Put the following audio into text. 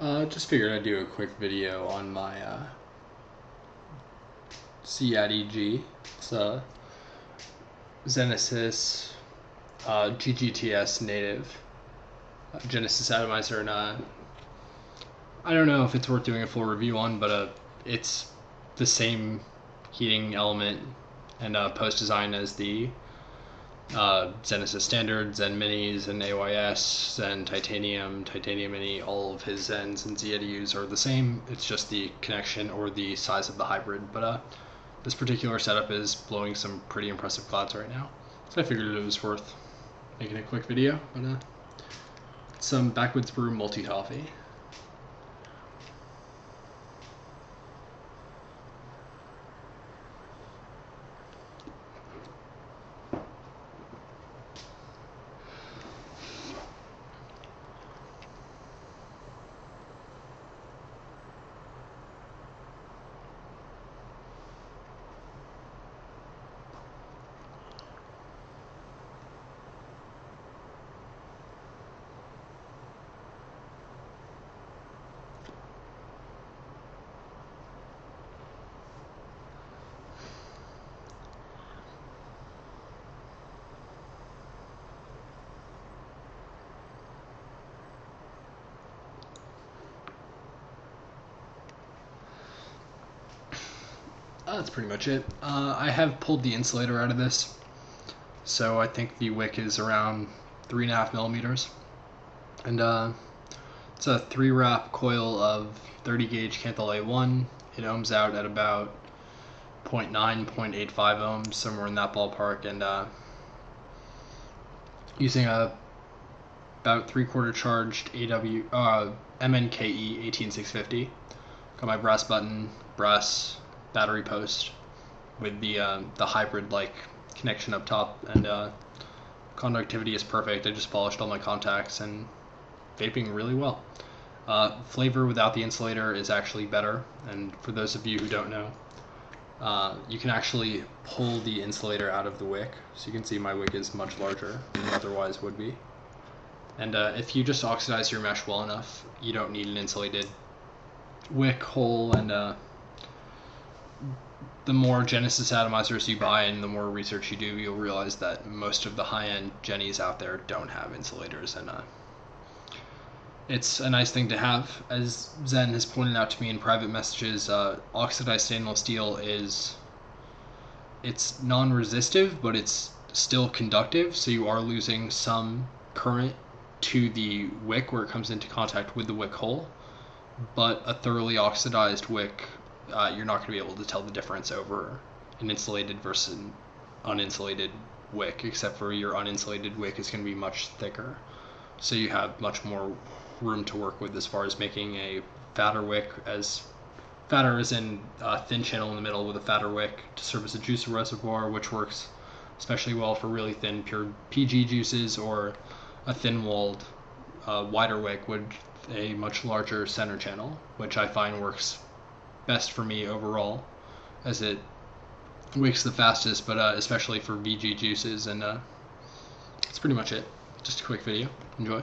Just figured I'd do a quick video on my Z-Atty-G. It's a Zenesis GGTS native Genesis atomizer, and I don't know if it's worth doing a full review on, but it's the same heating element and post design as the Zenesis standard, Zen minis, and AYS, Zen titanium, titanium mini. All of his Zens and Z-Atty-Us are the same. It's just the connection or the size of the hybrid. But this particular setup is blowing some pretty impressive clouds right now, so I figured it was worth making a quick video. But some backwoods brew multi toffee. That's pretty much it. I have pulled the insulator out of this, so I think the wick is around 3.5 millimeters, and it's a 3-wrap coil of 30 gauge Canthal A1. It ohms out at about 0.9, 0.85 ohms, somewhere in that ballpark, and using a about 3/4 charged MNKE 18650. Got my brass button, brass battery post with the hybrid like connection up top, and conductivity is perfect. I just polished all my contacts and vaping really well. Flavor without the insulator is actually better, and for those of you who don't know, you can actually pull the insulator out of the wick, so you can see my wick is much larger than it otherwise would be. And if you just oxidize your mesh well enough, you don't need an insulated wick hole. And the more Genesis atomizers you buy and the more research you do, you'll realize that most of the high-end Jennies out there don't have insulators, and it's a nice thing to have. As Zen has pointed out to me in private messages, oxidized stainless steel it's non-resistive, but it's still conductive, so you are losing some current to the wick where it comes into contact with the wick hole. But a thoroughly oxidized wick, you're not going to be able to tell the difference over an insulated versus an uninsulated wick, except for your uninsulated wick is going to be much thicker, so you have much more room to work with as far as making a fatter wick, as fatter as in a thin channel in the middle with a fatter wick to serve as a juicer reservoir, which works especially well for really thin pure PG juices, or a thin-walled wider wick with a much larger center channel, which I find works best for me overall, as it wicks the fastest, but especially for VG juices. And that's pretty much it. Just a quick video. Enjoy.